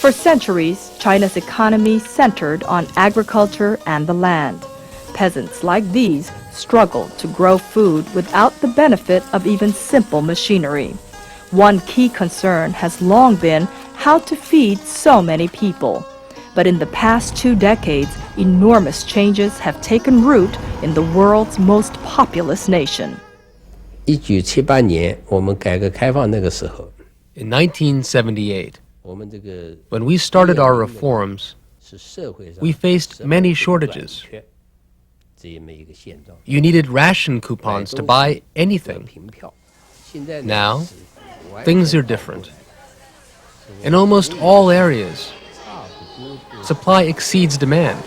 For centuries, China's economy centered on agriculture and the land. Peasants like these struggled to grow food without the benefit of even simple machinery. One key concern has long been how to feed so many people. But in the past 2 decades, enormous changes have taken root in the world's most populous nation. In 1978, when we started our reforms, we faced many shortages. You needed ration coupons to buy anything. Now, things are different. In almost all areas, supply exceeds demand.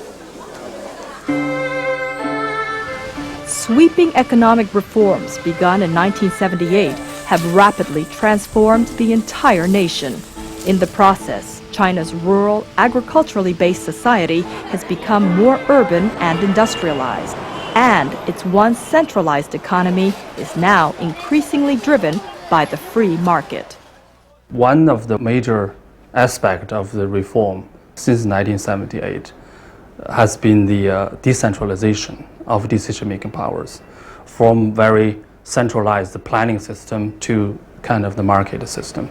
Sweeping economic reforms begun in 1978 have rapidly transformed the entire nation. In the process, China's rural, agriculturally based society has become more urban and industrialized, and its once centralized economy is now increasingly driven by the free market. One of the major aspects of the reform since 1978 has been the decentralization of decision-making powers from very centralized planning system to kind of the market system.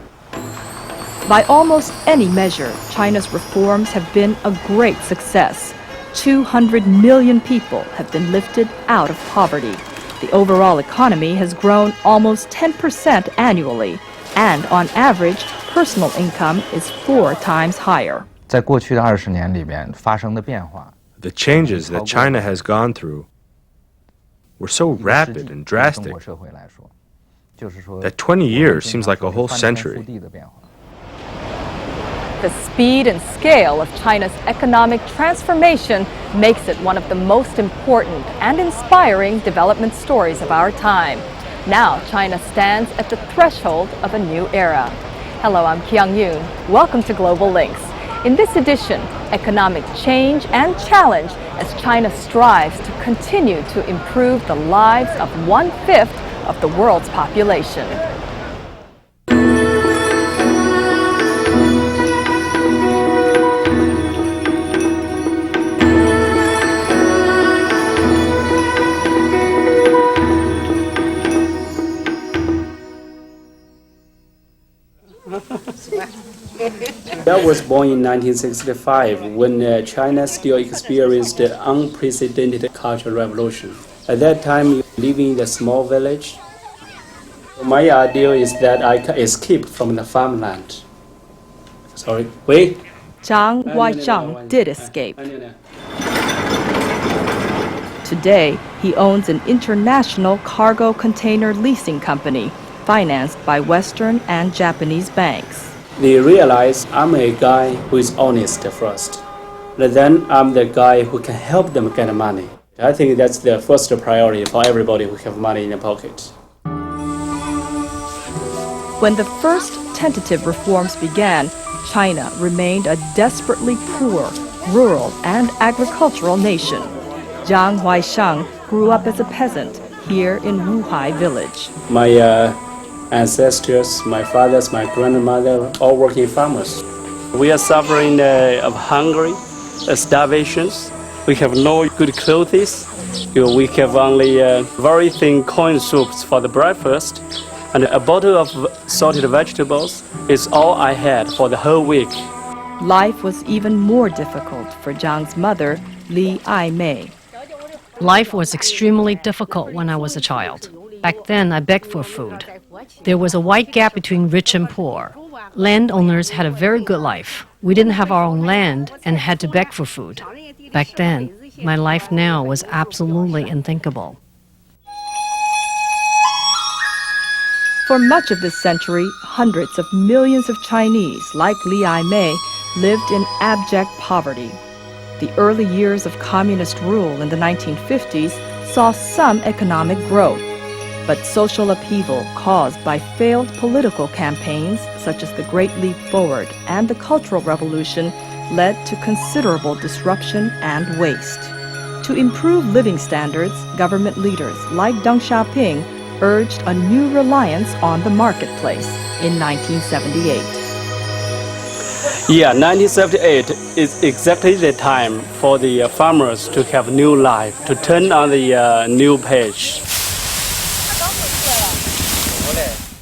By almost any measure, China's reforms have been a great success. 200 million people have been lifted out of poverty. The overall economy has grown almost 10% annually, and on average, personal income is 4 times higher. The changes that China has gone through were so rapid and drastic that 20 years seems like a whole century. The speed and scale of China's economic transformation makes it one of the most important and inspiring development stories of our time. Now, China stands at the threshold of a new era. Hello, I'm Kyung Yoon. Welcome to Global Links. In this edition, economic change and challenge as China strives to continue to improve the lives of 1/5 of the world's population. I was born in 1965 when China still experienced the unprecedented cultural revolution. At that time, living in a small village, my ideal is that I can escape from the farmland. Sorry, wait. Zhang Huaisheng did escape. Today, he owns an international cargo container leasing company, financed by Western and Japanese banks. They realize I'm a guy who is honest first. And then I'm the guy who can help them get money. I think that's the first priority for everybody who have money in their pocket. When the first tentative reforms began, China remained a desperately poor, rural, and agricultural nation. Zhang Huaisheng grew up as a peasant here in Wuhai village. My ancestors, my fathers, my grandmother, all working farmers. We are suffering of hunger, starvations. We have no good clothes. We have only very thin corn soups for the breakfast, and a bottle of salted vegetables is all I had for the whole week. Life was even more difficult for Zhang's mother, Li Ai-mei. Life was extremely difficult when I was a child. Back then, I begged for food. There was a wide gap between rich and poor. Landowners had a very good life. We didn't have our own land and had to beg for food. Back then, my life now was absolutely unthinkable. For much of this century, hundreds of millions of Chinese, like Li Ai-mei, lived in abject poverty. The early years of communist rule in the 1950s saw some economic growth. But social upheaval caused by failed political campaigns, such as the Great Leap Forward and the Cultural Revolution, led to considerable disruption and waste. To improve living standards, government leaders like Deng Xiaoping urged a new reliance on the marketplace in 1978. Yeah, 1978 is exactly the time for the farmers to have new life, to turn on the new page.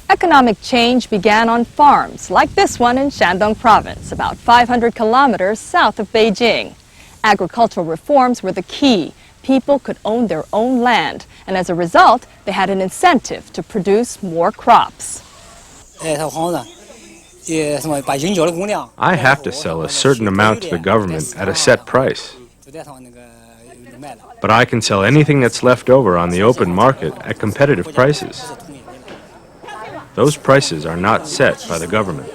Economic change began on farms, like this one in Shandong Province, about 500 kilometers south of Beijing. Agricultural reforms were the key. People could own their own land, and as a result, they had an incentive to produce more crops. I have to sell a certain amount to the government at a set price. But I can sell anything that's left over on the open market at competitive prices. Those prices are not set by the government.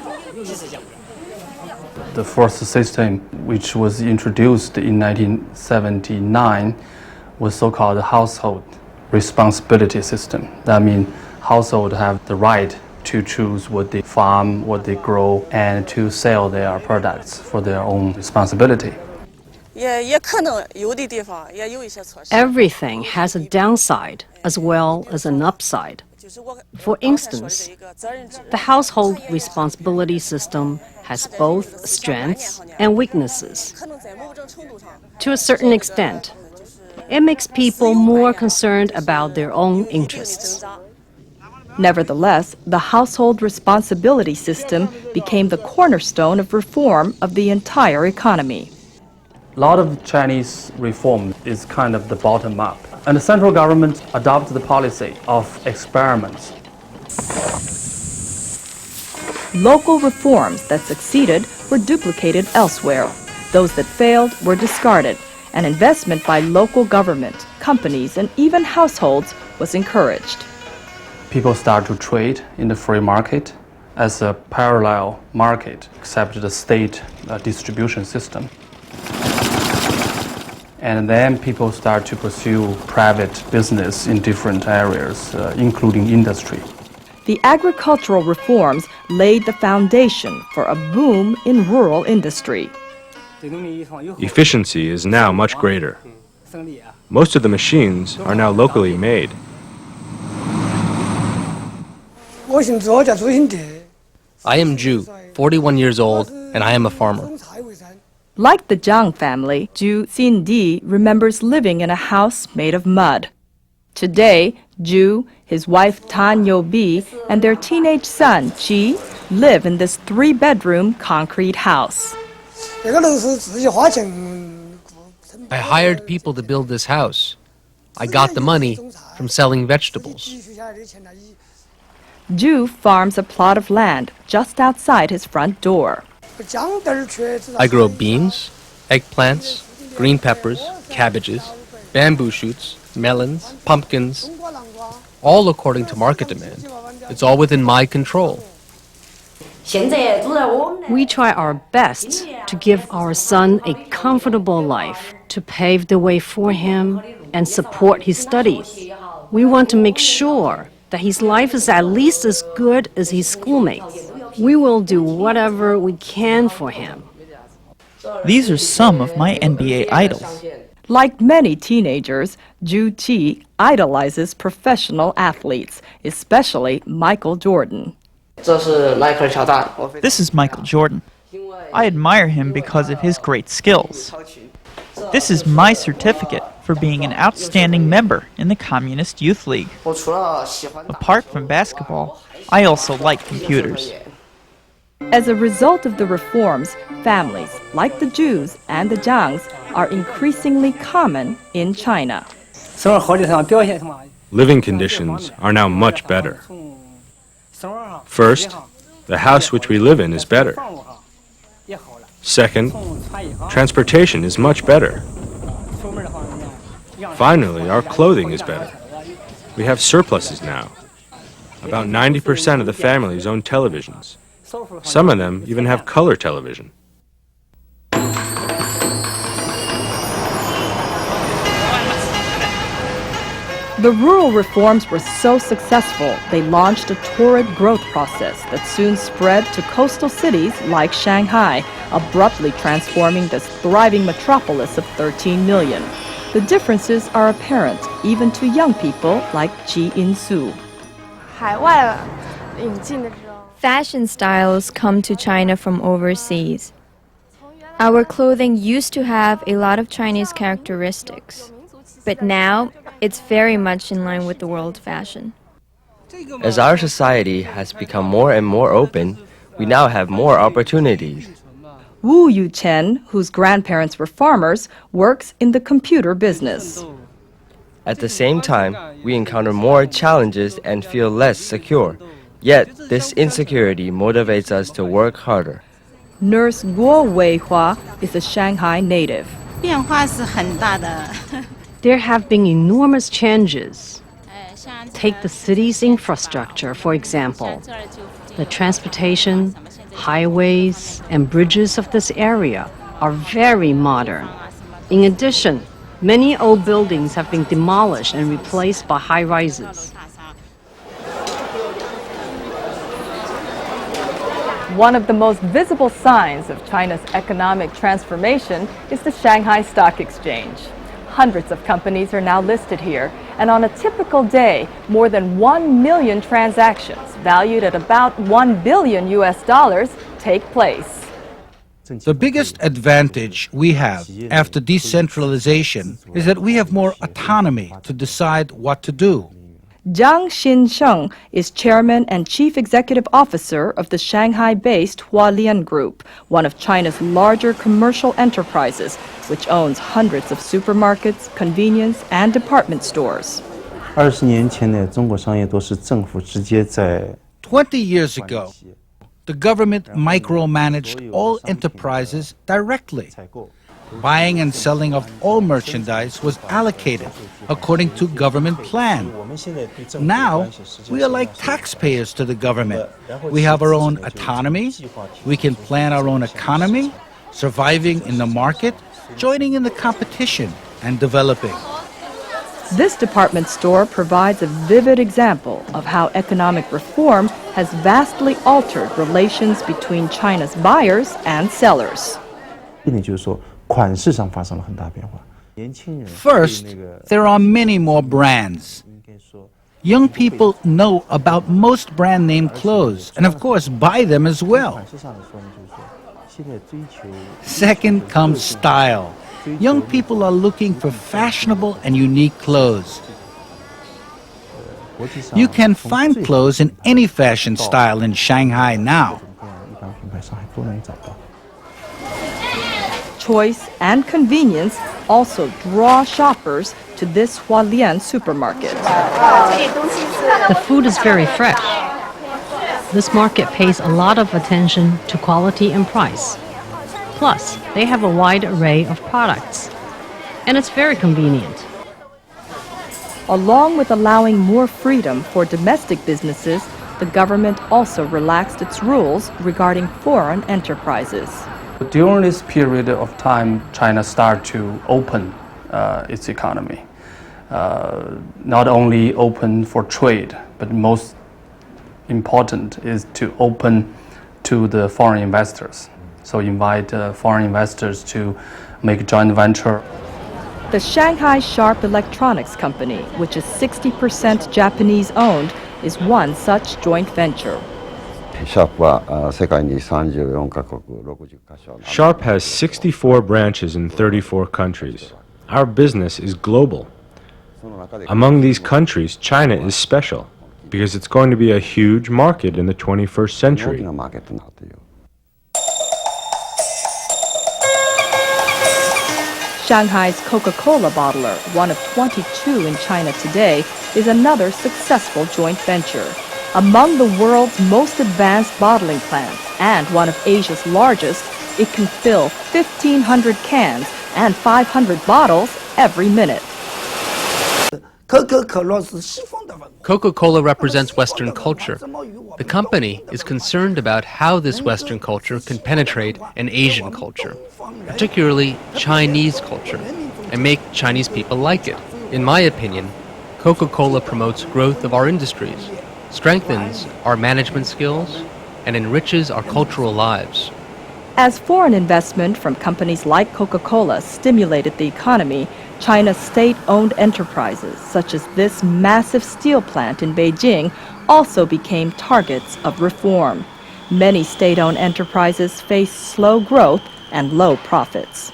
The first system, which was introduced in 1979, was so-called household responsibility system. That means households have the right to choose what they farm, what they grow, and to sell their products for their own responsibility. Everything has a downside as well as an upside. For instance, the household responsibility system has both strengths and weaknesses. To a certain extent, it makes people more concerned about their own interests. Nevertheless, the household responsibility system became the cornerstone of reform of the entire economy. A lot of Chinese reform is kind of the bottom up. And the central government adopted the policy of experiments. Local reforms that succeeded were duplicated elsewhere. Those that failed were discarded, and investment by local government, companies, and even households was encouraged. People start to trade in the free market as a parallel market, except the state distribution system. And then people start to pursue private business in different areas, including industry. The agricultural reforms laid the foundation for a boom in rural industry. Efficiency is now much greater. Most of the machines are now locally made. I am Ju, 41 years old, and I am a farmer. Like the Zhang family, Ju Xindi remembers living in a house made of mud. Today, Ju, his wife Tan Yo-bi, and their teenage son Qi live in this 3-bedroom concrete house. I hired people to build this house. I got the money from selling vegetables. Ju farms a plot of land just outside his front door. I grow beans, eggplants, green peppers, cabbages, bamboo shoots, melons, pumpkins, all according to market demand. It's all within my control. We try our best to give our son a comfortable life, to pave the way for him and support his studies. We want to make sure that his life is at least as good as his schoolmates. We will do whatever we can for him. These are some of my NBA idols. Like many teenagers, Ju Qi idolizes professional athletes, especially Michael Jordan. This is Michael Jordan. I admire him because of his great skills. This is my certificate for being an outstanding member in the Communist Youth League. Apart from basketball, I also like computers. As a result of the reforms, families, like the Jews and the Zhangs, are increasingly common in China. Living conditions are now much better. First, the house which we live in is better. Second, transportation is much better. Finally, our clothing is better. We have surpluses now. About 90% of the families own televisions. Some of them even have color television. The rural reforms were so successful, they launched a torrid growth process that soon spread to coastal cities like Shanghai, abruptly transforming this thriving metropolis of 13 million. The differences are apparent even to young people like Ji In-su. Fashion styles come to China from overseas. Our clothing used to have a lot of Chinese characteristics, but now it's very much in line with the world fashion. As our society has become more and more open, we now have more opportunities. Wu Yuchen, whose grandparents were farmers, works in the computer business. At the same time, we encounter more challenges and feel less secure. Yet, this insecurity motivates us to work harder. Nurse Guo Weihua is a Shanghai native. There have been enormous changes. Take the city's infrastructure, for example. The transportation, highways, and bridges of this area are very modern. In addition, many old buildings have been demolished and replaced by high-rises. One of the most visible signs of China's economic transformation is the Shanghai Stock Exchange. Hundreds of companies are now listed here, and on a typical day, more than 1 million transactions, valued at about $1 billion take place. The biggest advantage we have after decentralization is that we have more autonomy to decide what to do. Zhang Xinsheng is chairman and chief executive officer of the Shanghai-based Hualian Group, one of China's larger commercial enterprises, which owns hundreds of supermarkets, convenience, and department stores. 20 years ago, the government micromanaged all enterprises directly. Buying and selling of all merchandise was allocated according to government plan. Now, we are like taxpayers to the government. We have our own autonomy. We can plan our own economy, surviving in the market, joining in the competition, and developing. This department store provides a vivid example of how economic reform has vastly altered relations between China's buyers and sellers. First, there are many more brands. Young people know about most brand name clothes and, of course, buy them as well. Second comes style. Young people are looking for fashionable and unique clothes. You can find clothes in any fashion style in Shanghai now. Choice and convenience also draw shoppers to this Hualian supermarket. The food is very fresh. This market pays a lot of attention to quality and price. Plus, they have a wide array of products. And it's very convenient. Along with allowing more freedom for domestic businesses, the government also relaxed its rules regarding foreign enterprises. During this period of time, China started to open its economy. Not only open for trade, but most important is to open to the foreign investors. So invite foreign investors to make joint venture. The Shanghai Sharp Electronics Company, which is 60% Japanese-owned, is one such joint venture. Sharp has 64 branches in 34 countries. Our business is global. Among these countries, China is special because it's going to be a huge market in the 21st century. Shanghai's Coca-Cola bottler, one of 22 in China today, is another successful joint venture. Among the world's most advanced bottling plants and one of Asia's largest, it can fill 1,500 cans and 500 bottles every minute. Coca-Cola represents Western culture. The company is concerned about how this Western culture can penetrate an Asian culture, particularly Chinese culture, and make Chinese people like it. In my opinion, Coca-Cola promotes growth of our industries, strengthens our management skills, and enriches our cultural lives. As foreign investment from companies like Coca-Cola stimulated the economy, China's state-owned enterprises, such as this massive steel plant in Beijing, also became targets of reform. Many state-owned enterprises face slow growth and low profits.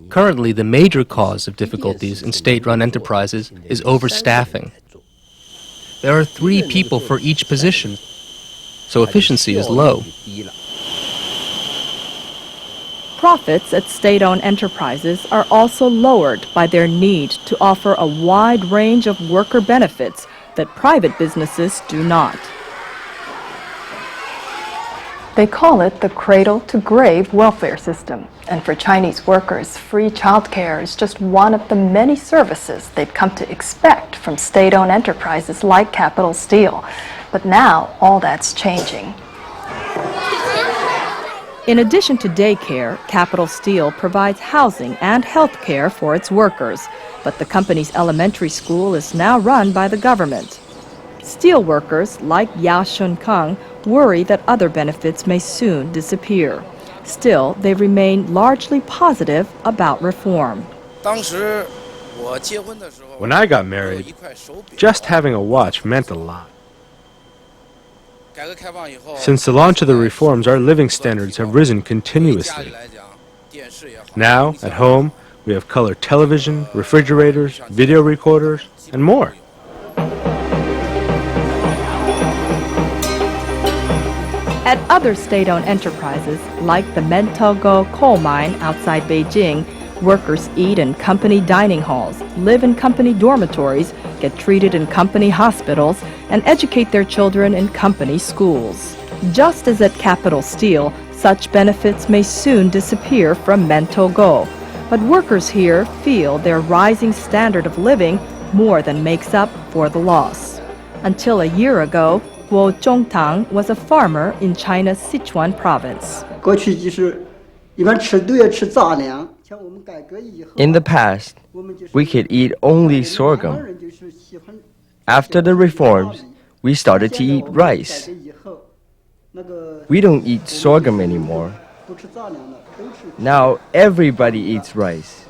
Currently, the major cause of difficulties in state-run enterprises is overstaffing. There are 3 people for each position, so efficiency is low. Profits at state-owned enterprises are also lowered by their need to offer a wide range of worker benefits that private businesses do not. They call it the cradle-to-grave welfare system. And for Chinese workers, free childcare is just one of the many services they've come to expect from state-owned enterprises like Capital Steel. But now, all that's changing. In addition to daycare, Capital Steel provides housing and health care for its workers. But the company's elementary school is now run by the government. Steel workers like Ya Shun-kang worry that other benefits may soon disappear. Still, they remain largely positive about reform. When I got married, just having a watch meant a lot. Since the launch of the reforms, our living standards have risen continuously. Now, at home, we have color television, refrigerators, video recorders, and more. At other state-owned enterprises, like the Mentogo coal mine outside Beijing, workers eat in company dining halls, live in company dormitories, get treated in company hospitals, and educate their children in company schools. Just as at Capital Steel, such benefits may soon disappear from Mentogo. But workers here feel their rising standard of living more than makes up for the loss. Until a year ago, Guo Zhongtang was a farmer in China's Sichuan province. In the past, we could eat only sorghum. After the reforms, we started to eat rice. We don't eat sorghum anymore. Now everybody eats rice.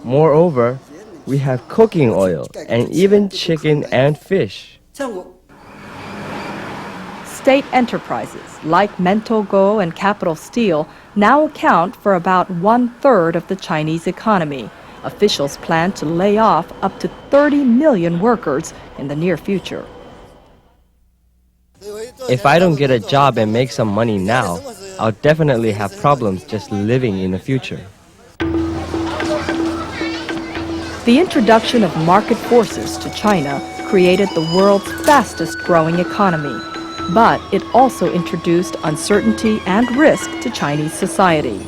Moreover, we have cooking oil and even chicken and fish. State enterprises like Mentogo and Capital Steel now account for about 1/3 of the Chinese economy. Officials plan to lay off up to 30 million workers in the near future. If I don't get a job and make some money now, I'll definitely have problems just living in the future. The introduction of market forces to China created the world's fastest growing economy. But it also introduced uncertainty and risk to Chinese society.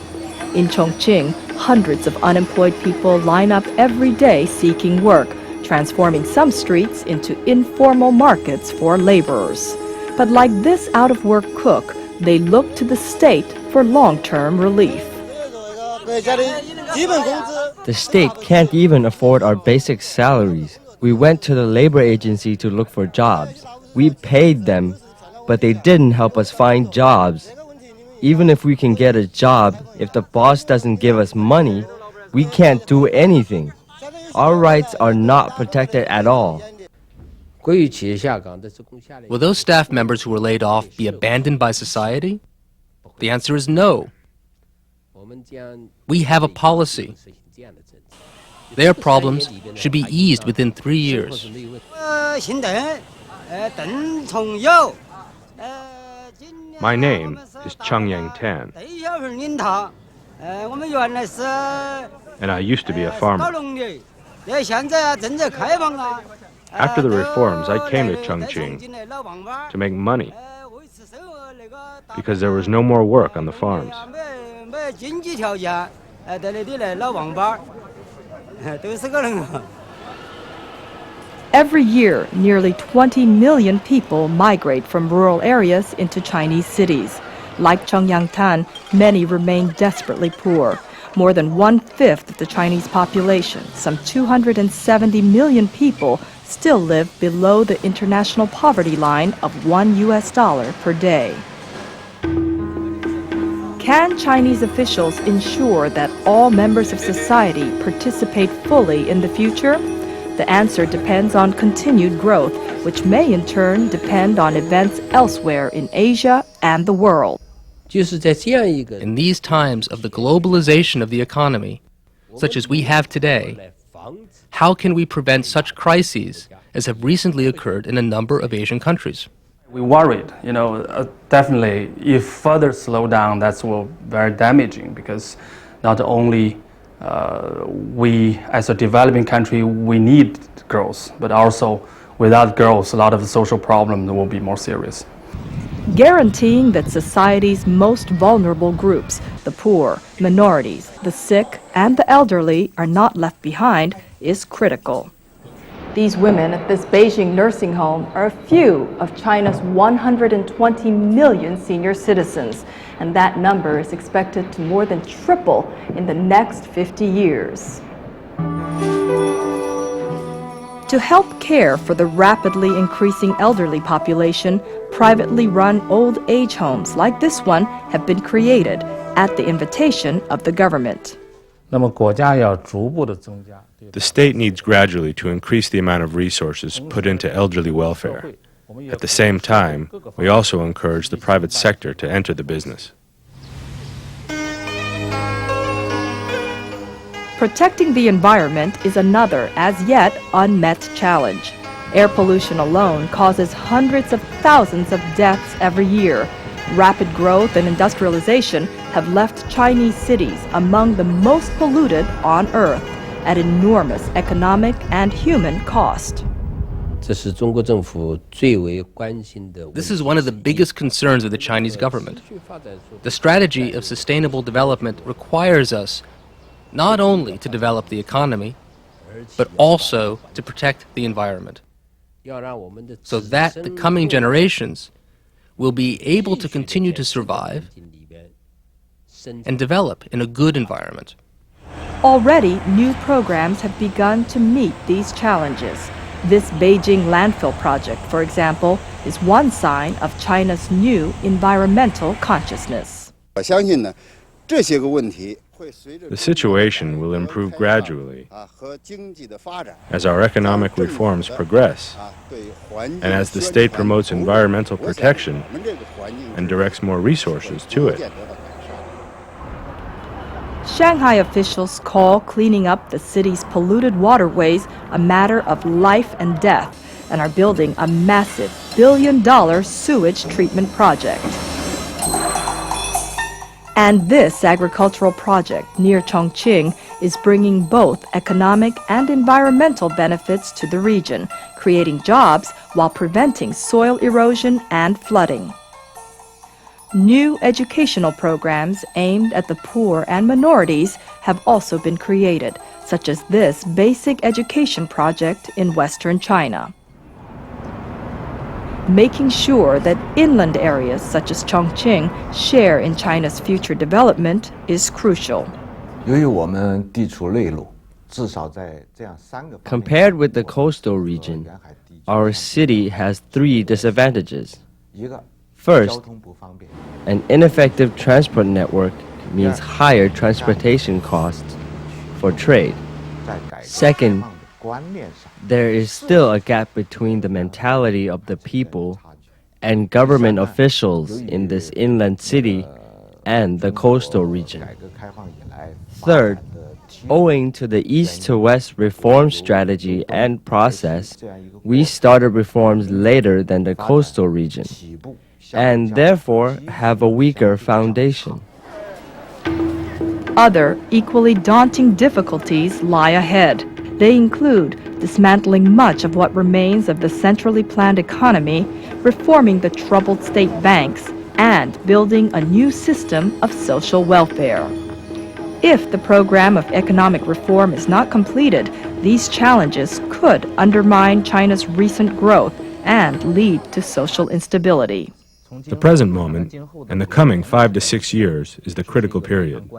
In Chongqing, hundreds of unemployed people line up every day seeking work, transforming some streets into informal markets for laborers. But like this out-of-work cook, they look to the state for long-term relief. The state can't even afford our basic salaries. We went to the labor agency to look for jobs. We paid them, but they didn't help us find jobs. Even if we can get a job, if the boss doesn't give us money, we can't do anything. Our rights are not protected at all. Will those staff members who were laid off be abandoned by society? The answer is no. We have a policy. Their problems should be eased within 3 years. My name is Chung Yang Tan, and I used to be a farmer. After the reforms, I came to Chongqing to make money because there was no more work on the farms. Every year, nearly 20 million people migrate from rural areas into Chinese cities. Like Chongyangtan, many remain desperately poor. More than 1/5 of the Chinese population, some 270 million people, still live below the international poverty line of $1 per day. Can Chinese officials ensure that all members of society participate fully in the future? The answer depends on continued growth which may in turn depend on events elsewhere in Asia and the world. In these times of the globalization of the economy, such as we have today, how can we prevent such crises as have recently occurred in a number of Asian countries? We worried, definitely if further slow down, that's very damaging because not only we as a developing country, we need growth, but also without growth, a lot of the social problems will be more serious. Guaranteeing that society's most vulnerable groups, the poor, minorities, the sick, and the elderly, are not left behind is critical. These women at this Beijing nursing home are a few of China's 120 million senior citizens, and that number is expected to more than triple in the next 50 years. To help care for the rapidly increasing elderly population, privately run old age homes like this one have been created at the invitation of the government. The state needs gradually to increase the amount of resources put into elderly welfare. At the same time, we also encourage the private sector to enter the business. Protecting the environment is another, as yet unmet challenge. Air pollution alone causes hundreds of thousands of deaths every year. Rapid growth and industrialization have left Chinese cities among the most polluted on Earth at enormous economic and human cost. This is one of the biggest concerns of the Chinese government. The strategy of sustainable development requires us not only to develop the economy, but also to protect the environment, so that the coming generations will be able to continue to survive and develop in a good environment. Already, new programs have begun to meet these challenges. This Beijing landfill project, for example, is one sign of China's new environmental consciousness. The situation will improve gradually as our economic reforms progress and as the state promotes environmental protection and directs more resources to it. Shanghai officials call cleaning up the city's polluted waterways a matter of life and death and are building a massive billion-dollar sewage treatment project. And this agricultural project near Chongqing is bringing both economic and environmental benefits to the region, creating jobs while preventing soil erosion and flooding. New educational programs aimed at the poor and minorities have also been created, such as this basic education project in Western China. Making sure that inland areas such as Chongqing share in China's future development is crucial. Compared with the coastal region, our city has three disadvantages. First, an ineffective transport network means higher transportation costs for trade. Second, there is still a gap between the mentality of the people and government officials in this inland city and the coastal region. Third, owing to the east-to-west reform strategy and process, we started reforms later than the coastal region, and therefore have a weaker foundation. Other equally daunting difficulties lie ahead. They include dismantling much of what remains of the centrally planned economy, reforming the troubled state banks, and building a new system of social welfare. If the program of economic reform is not completed, these challenges could undermine China's recent growth and lead to social instability. The present moment and the coming 5 to 6 years is the critical period.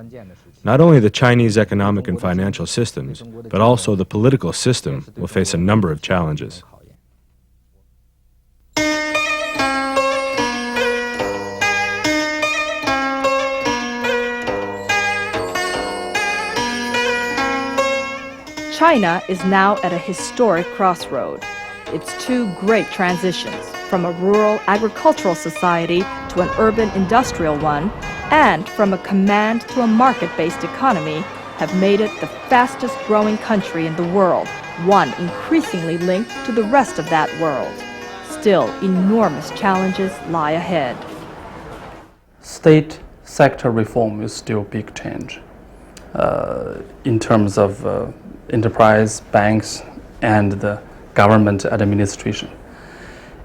Not only the Chinese economic and financial systems, but also the political system will face a number of challenges. China is now at a historic crossroad. its two great transitions, from a rural agricultural society to an urban industrial one, and from a command to a market-based economy, have made it the fastest growing country in the world, one increasingly linked to the rest of that world. Still, enormous challenges lie ahead. State sector reform is still a big change in terms of enterprise, banks, and the government administration.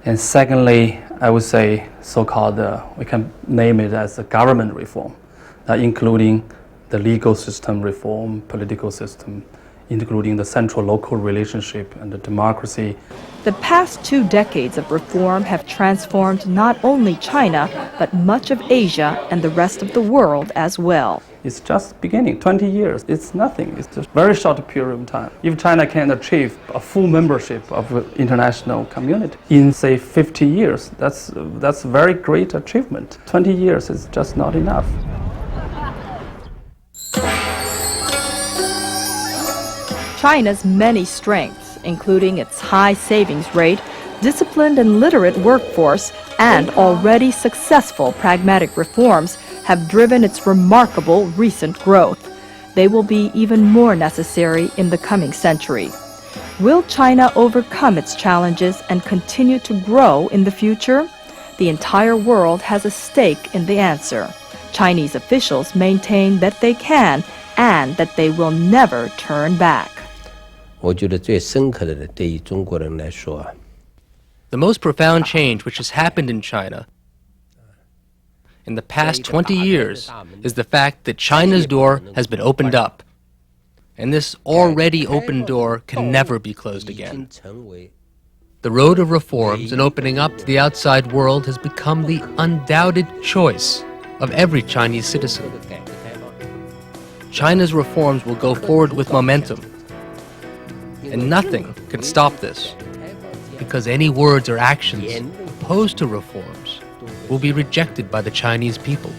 And secondly, I would say so-called, we can name it as a government reform, including the legal system reform, political system, including the central-local relationship and the democracy. The past 2 decades of reform have transformed not only China, but much of Asia and the rest of the world as well. It's just beginning, 20 years, it's nothing. It's just a very short period of time. If China can achieve a full membership of the international community in, say, 50 years, that's a very great achievement. 20 years is just not enough. China's many strengths, including its high savings rate, disciplined and literate workforce, and already successful pragmatic reforms, have driven its remarkable recent growth. They will be even more necessary in the coming century. Will China overcome its challenges and continue to grow in the future? The entire world has a stake in the answer. Chinese officials maintain that they can and that they will never turn back. 我觉得最深刻的对于中国人来说 The most profound change which has happened in China in the past 20 years is the fact that China's door has been opened up, and this already open door can never be closed again. The road of reforms and opening up to the outside world has become the undoubted choice of every Chinese citizen. China's reforms will go forward with momentum, and nothing can stop this, because any words or actions opposed to reforms will be rejected by the Chinese people.